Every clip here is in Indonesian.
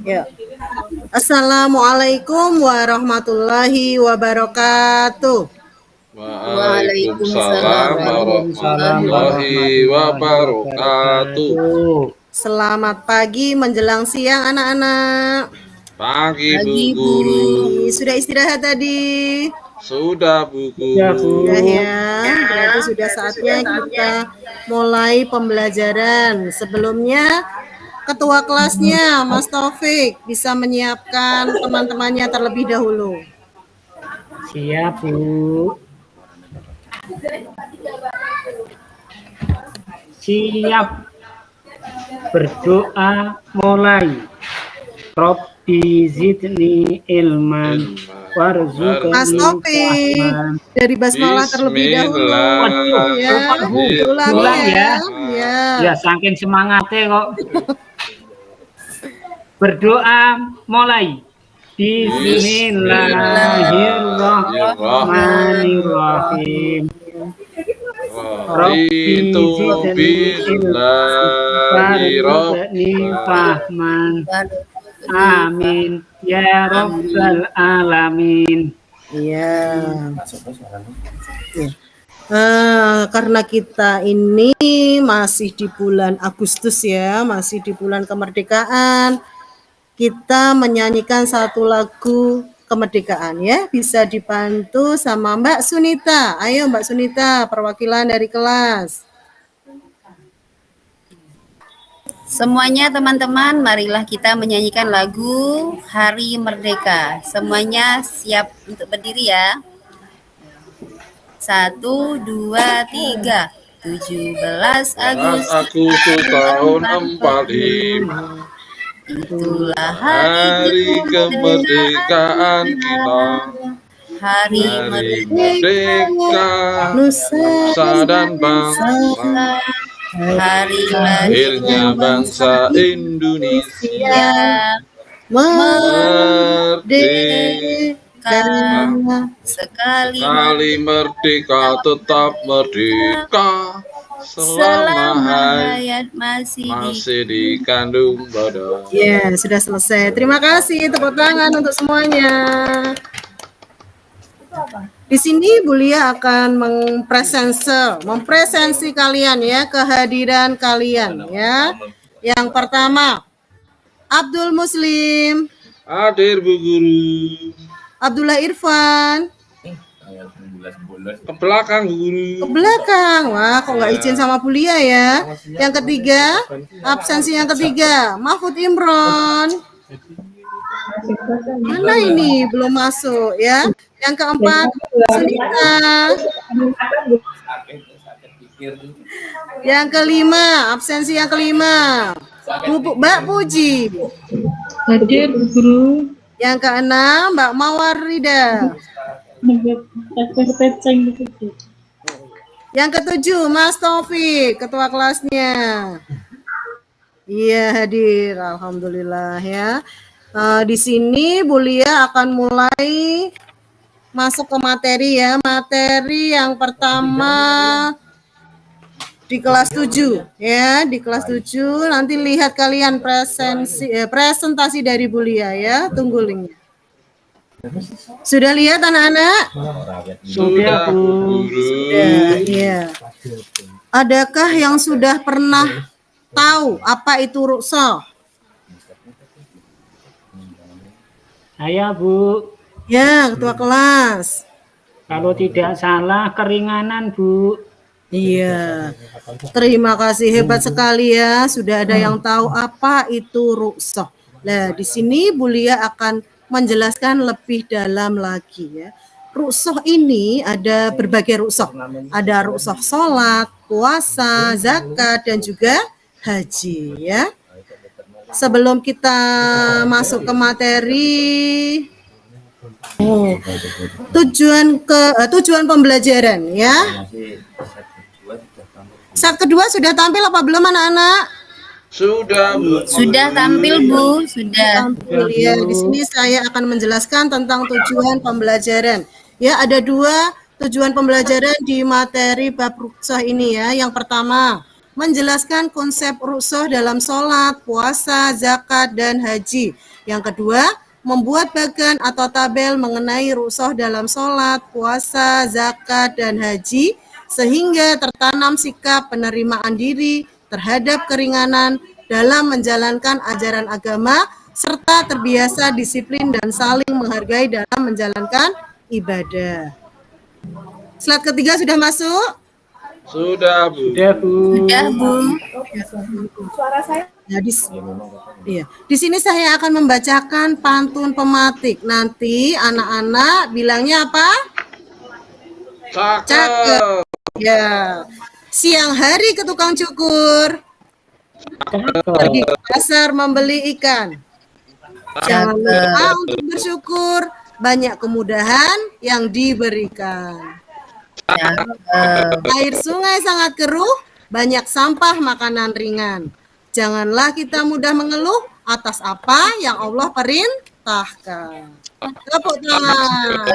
Ya. Assalamualaikum warahmatullahi wabarakatuh. Waalaikumsalam warahmatullahi wabarakatuh. Selamat pagi menjelang siang anak-anak. Pagi Bu Pagi, Bu. Guru. Sudah istirahat tadi? Sudah Bu Guru. Sudah ya. Berarti sudah saatnya kita mulai pembelajaran. Sebelumnya Ketua kelasnya Mas Taufik bisa menyiapkan teman-temannya terlebih dahulu. Siap, Bu. Siap. Berdoa mulai. Rabbi zidni ilman Mas warzuqni Taufik fahman. dari basmalah terlebih dahulu. Ya, Ulang ya. Ya. Ya, saking semangatnya kok. Berdoa mulai. Bismillahirrahmanirrahim. Raditu billahi warzuqni fahman. Amin ya rabbal alamin. Iya. Karena kita ini masih di bulan Agustus ya, masih di bulan kemerdekaan, kita menyanyikan satu lagu kemerdekaan ya. Bisa dibantu sama Mbak Sunita. Ayo Mbak Sunita, perwakilan dari kelas. Semuanya teman-teman, marilah kita menyanyikan lagu Hari Merdeka. Semuanya siap untuk berdiri ya. 1, 2, 3. 17 Agustus tahun 45. Itulah Hari kemerdekaan kita. Hari merdeka, nusa dan bangsa. Hari Lahirnya bangsa Indonesia. Merdeka sekali merdeka tetap merdeka. Selama hayat masih dikandung badan. Ya, sudah selesai. Terima kasih, tepuk tangan untuk semuanya. Di sini Bu Lia akan mempresensi kalian ya, kehadiran kalian ya. Yang pertama, Abdul Muslim. Hadir Bu Guru. Abdullah Irfan. Ke belakang Bu Guru. Ke belakang. Wah, kok nggak izin sama Bu Lia ya. Yang ketiga, absensi yang ketiga, Mahfud Imron. Mana ini belum masuk ya. Yang keempat, Sunita. Yang kelima, absensi yang kelima, Mbak Puji. Hadir Bu Guru. Yang keenam, Mbak Mawarida. Yang ketujuh, Mas Taufik, ketua kelasnya. Iya, hadir. Alhamdulillah ya. Di sini Bu Lia akan mulai masuk ke materi ya. Materi yang pertama di kelas 7 ya. Di kelas 7 nanti lihat kalian presentasi dari Bu Lia ya. Tunggu linknya. Sudah lihat anak-anak? Sudah, Bu. Sudah, ya. Adakah yang sudah pernah tahu apa itu ruqsah? Saya, Bu. Ya, ketua kelas. Kalau tidak salah keringanan, Bu. Iya. Terima kasih, hebat sekali ya. Sudah ada yang tahu apa itu ruqsah. Nah, di sini Bu Lia akan menjelaskan lebih dalam lagi ya. Ruqsah ini ada berbagai ruqsah. Ada ruqsah sholat, puasa, zakat, dan juga haji ya. Sebelum kita masuk ke materi, tujuan pembelajaran ya. Set kedua sudah tampil apa belum anak-anak? Sudah Bu. Sudah tampil Bu, sudah. Tampil ya. Di sini saya akan menjelaskan tentang tujuan pembelajaran. Ya, ada dua tujuan pembelajaran di materi bab ruqsah ini ya. Yang pertama, menjelaskan konsep ruqsah dalam sholat, puasa, zakat, dan haji. Yang kedua, membuat bagan atau tabel mengenai rukhsah dalam sholat, puasa, zakat, dan haji, sehingga tertanam sikap penerimaan diri terhadap keringanan dalam menjalankan ajaran agama, serta terbiasa disiplin dan saling menghargai dalam menjalankan ibadah. Slide ketiga sudah masuk? Sudah, Bu. Sudah, Bu. Sudah, Bu. Nah, di sini saya akan membacakan pantun pematik. Nanti anak-anak bilangnya apa? Cakep. Ya. Siang hari ke tukang cukur, pergi ke pasar membeli ikan. Jangan lupa untuk bersyukur, banyak kemudahan yang diberikan. Air sungai sangat keruh, banyak sampah makanan ringan. Janganlah kita mudah mengeluh atas apa yang Allah perintahkan. Tepuk tangan.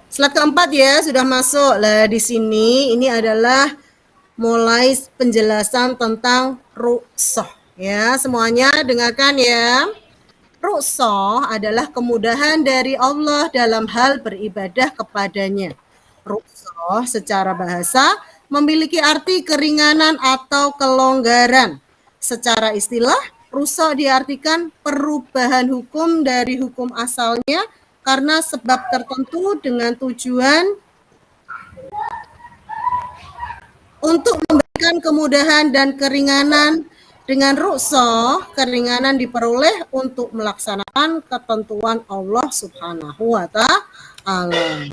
Slide keempat ya, sudah masuk. Lah di sini ini adalah mulai penjelasan tentang rukhsah. Ya, semuanya dengarkan ya. Rukhsah adalah kemudahan dari Allah dalam hal beribadah kepadanya. Rukhsah secara bahasa memiliki arti keringanan atau kelonggaran. Secara istilah, rukhsah diartikan perubahan hukum dari hukum asalnya karena sebab tertentu dengan tujuan untuk memberikan kemudahan dan keringanan. Dengan rukhsah, keringanan diperoleh untuk melaksanakan ketentuan Allah Subhanahu wa Ta'ala.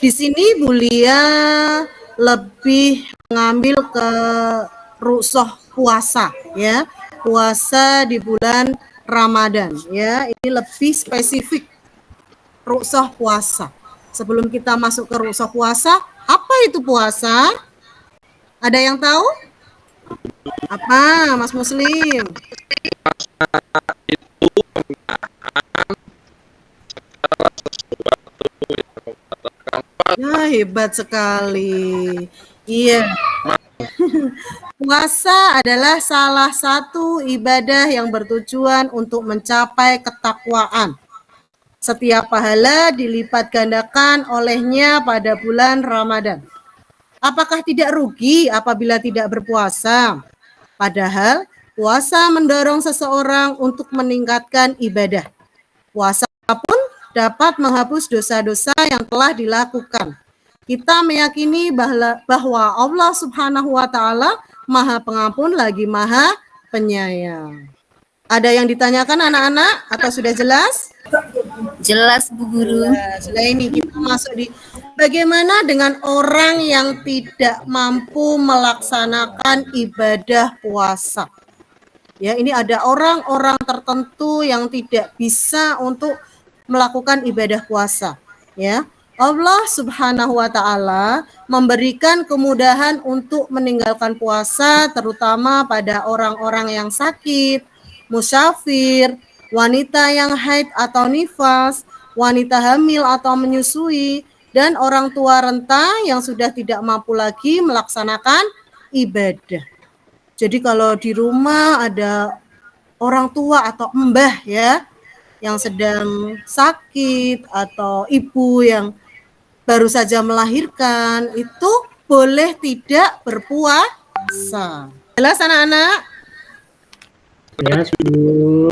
Di sini Bulia lebih mengambil ke rukhsah puasa ya. Puasa di bulan Ramadan ya. Ini lebih spesifik rukhsah puasa. Sebelum kita masuk ke rukhsah puasa, apa itu puasa? Ada yang tahu? Apa, Mas Muslim? Ya, hebat sekali. Iya. Puasa adalah salah satu ibadah yang bertujuan untuk mencapai ketakwaan. Setiap pahala dilipat gandakan olehnya pada bulan Ramadan. Apakah tidak rugi apabila tidak berpuasa? Padahal puasa mendorong seseorang untuk meningkatkan ibadah. Puasa pun dapat menghapus dosa-dosa yang telah dilakukan. Kita meyakini bahwa Allah Subhanahu wa Ta'ala Maha Pengampun lagi Maha Penyayang. Ada yang ditanyakan anak-anak atau sudah jelas? Jelas, Bu Guru. Sudah ini kita masuk di bagaimana dengan orang yang tidak mampu melaksanakan ibadah puasa. Ya, ini ada orang-orang tertentu yang tidak bisa untuk melakukan ibadah puasa. Ya, Allah Subhanahu wa Ta'ala memberikan kemudahan untuk meninggalkan puasa, terutama pada orang-orang yang sakit, musafir, wanita yang haid atau nifas, wanita hamil atau menyusui, dan orang tua renta yang sudah tidak mampu lagi melaksanakan ibadah. Jadi kalau di rumah ada orang tua atau mbah ya, yang sedang sakit atau ibu yang baru saja melahirkan, itu boleh tidak berpuasa. Jelas anak-anak? Jelas, Bu.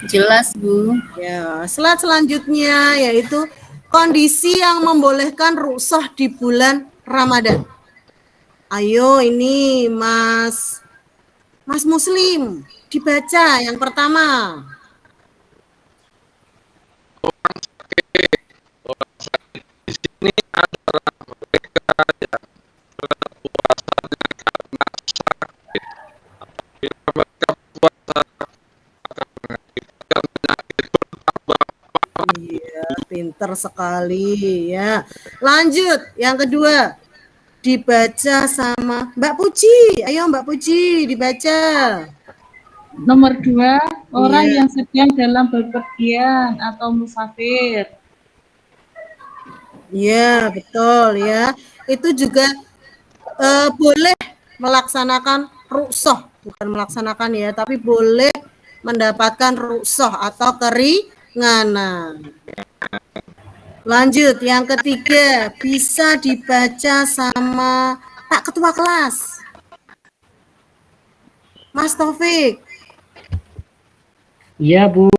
Jelas, Bu. Ya, slide selanjutnya yaitu kondisi yang membolehkan rukhsah di bulan Ramadan. Ayo ini Mas Muslim dibaca yang pertama. Iya, pinter sekali ya. Lanjut, yang kedua dibaca sama Mbak Puji. Ayo Mbak Puji dibaca. Nomor 2, orang Iya. yang sedang dalam bepergian atau musafir. Iya, betul ya. Itu juga boleh melaksanakan rukhsah bukan melaksanakan ya, tapi boleh mendapatkan rukhsah atau keringanan. Lanjut, yang ketiga, bisa dibaca sama Pak Ketua Kelas. Mas Taufik. Iya Bu,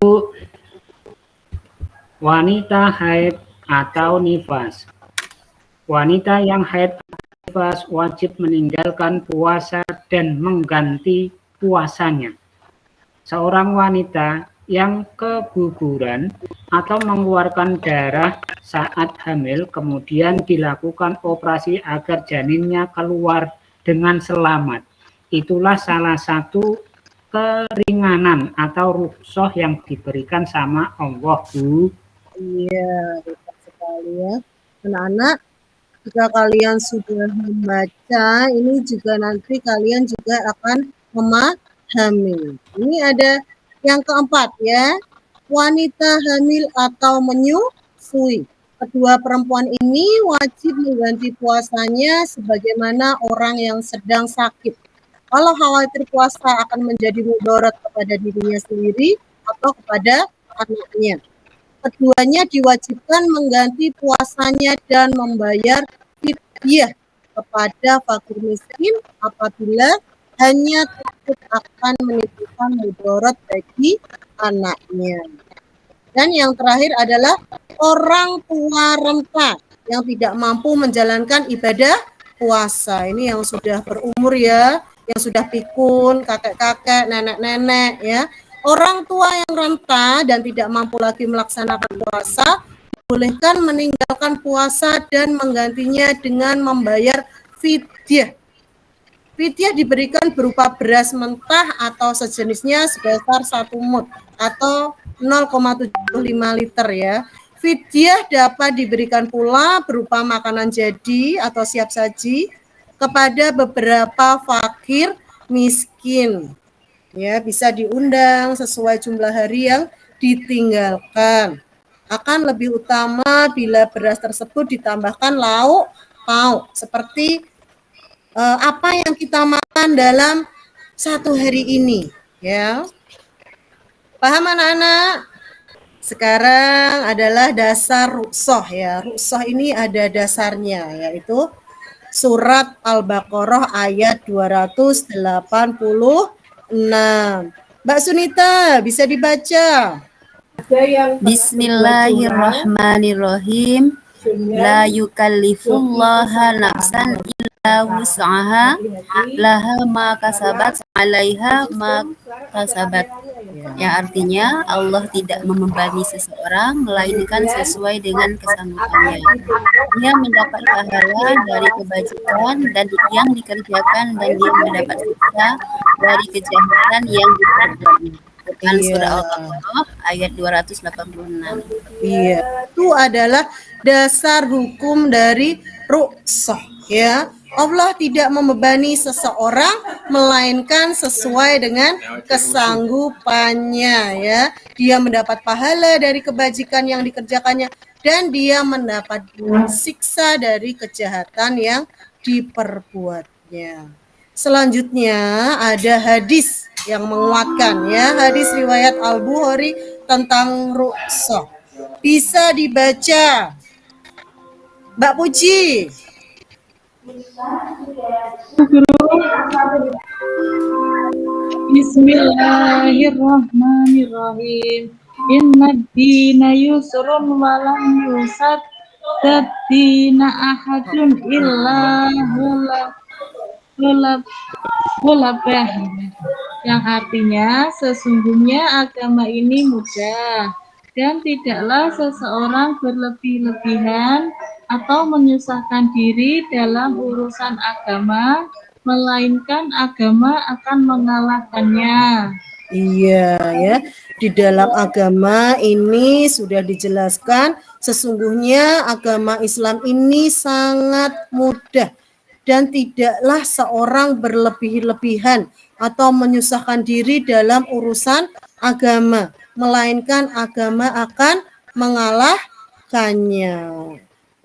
wanita haid atau nifas. Wanita yang haid atau nifas wajib meninggalkan puasa dan mengganti puasanya. Seorang wanita yang keguguran atau mengeluarkan darah saat hamil kemudian dilakukan operasi agar janinnya keluar dengan selamat. Itulah salah satu keringanan atau rukhsah yang diberikan sama Allah, Bu. Iya, betul sekali ya. Anak-anak, jika kalian sudah membaca, ini juga nanti kalian juga akan memahami. Ini ada yang keempat ya, wanita hamil atau menyusui. Kedua perempuan ini wajib mengganti puasanya sebagaimana orang yang sedang sakit. Kalau khawatir puasa akan menjadi mudarat kepada dirinya sendiri atau kepada anaknya. Keduanya diwajibkan mengganti puasanya dan membayar fidyah kepada fakir miskin apabila hanya takut akan menimbulkan mudarat bagi anaknya. Dan yang terakhir adalah orang tua renta yang tidak mampu menjalankan ibadah puasa. Ini yang sudah berumur ya, yang sudah pikun, kakek-kakek, nenek-nenek ya. Orang tua yang renta dan tidak mampu lagi melaksanakan puasa, bolehkan meninggalkan puasa dan menggantinya dengan membayar fidyah. Fidyah diberikan berupa beras mentah atau sejenisnya sebesar 1 mud atau 0,75 liter ya. Fidyah dapat diberikan pula berupa makanan jadi atau siap saji kepada beberapa fakir miskin. Ya, bisa diundang sesuai jumlah hari yang ditinggalkan. Akan lebih utama bila beras tersebut ditambahkan lauk pauk seperti apa yang kita makan dalam satu hari ini, ya. Paham anak-anak? Sekarang adalah dasar rukhsah ya. Rukhsah ini ada dasarnya yaitu surat Al-Baqarah ayat 286. Mbak Sunita bisa dibaca. Bismillahirrahmanirrahim. La yukallifullaha nafsan illa wus'aha laha ma kasabat 'alaiha ma kasabat. Yang artinya Allah tidak membebani seseorang melainkan sesuai dengan kesanggupannya. Dia mendapat pahala dari kebajikan dan yang dikerjakan dan dia mendapat siksa dari kejahatan yang diperbuatnya. Quran surah Al-Baqarah ayat 286. Iya, itu adalah dasar hukum dari rukhsah ya. Allah tidak membebani seseorang melainkan sesuai dengan kesanggupannya ya. Dia mendapat pahala dari kebajikan yang dikerjakannya dan dia mendapat siksa dari kejahatan yang diperbuatnya. Selanjutnya ada hadis yang menguatkan ya, hadis riwayat Al-Bukhari tentang rukhsah. Bisa dibaca. Mbak Puji. Bismillahirrahmanirrahim. Inna dina yusrun walam yusad dina ahadun illa hulabah, yang artinya sesungguhnya agama ini mudah dan tidaklah seseorang berlebih-lebihan atau menyusahkan diri dalam urusan agama, melainkan agama akan mengalahkannya. Iya ya, di dalam agama ini sudah dijelaskan sesungguhnya agama Islam ini sangat mudah dan tidaklah seorang berlebih-lebihan atau menyusahkan diri dalam urusan agama, melainkan agama akan mengalahkannya.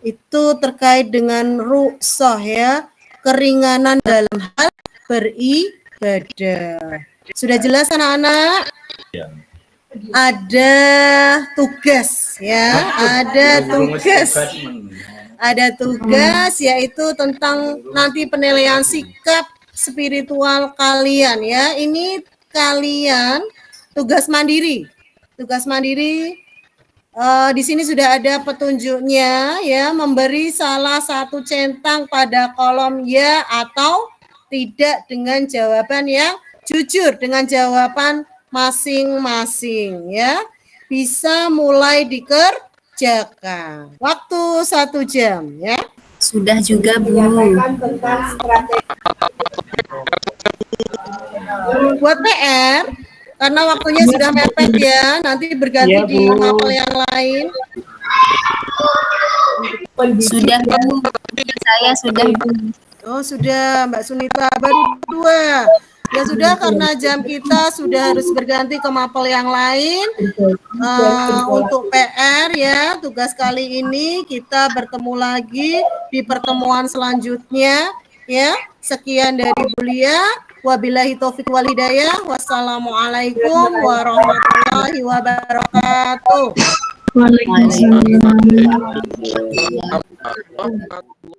Itu terkait dengan rukhsah ya, keringanan dalam hal beribadah. ibadah. Sudah jelas anak-anak? Ada tugas ya, ada tugas yaitu tentang nanti penilaian sikap spiritual kalian ya. Ini kalian tugas mandiri. Di sini sudah ada petunjuknya ya, memberi salah satu centang pada kolom ya atau tidak dengan jawaban yang jujur, dengan jawaban masing-masing ya. Bisa mulai dikerjakan. Waktu 1 jam ya. Sudah juga, Bu. Buat PR karena waktunya sudah mepet ya, nanti berganti Iya, di Bu. mapel yang lain. Sudah, Bu. Saya sudah, Bu. Oh sudah, Mbak Sunita baru 2. Ya sudah, karena jam kita sudah harus berganti ke mapel yang lain. Untuk PR ya, tugas kali ini kita bertemu lagi di pertemuan selanjutnya ya. Sekian dari Bulia. Wabillahi taufiq wal hidayah. Wassalamualaikum warahmatullahi wabarakatuh. Waalaikumsalam. Waalaikumsalam.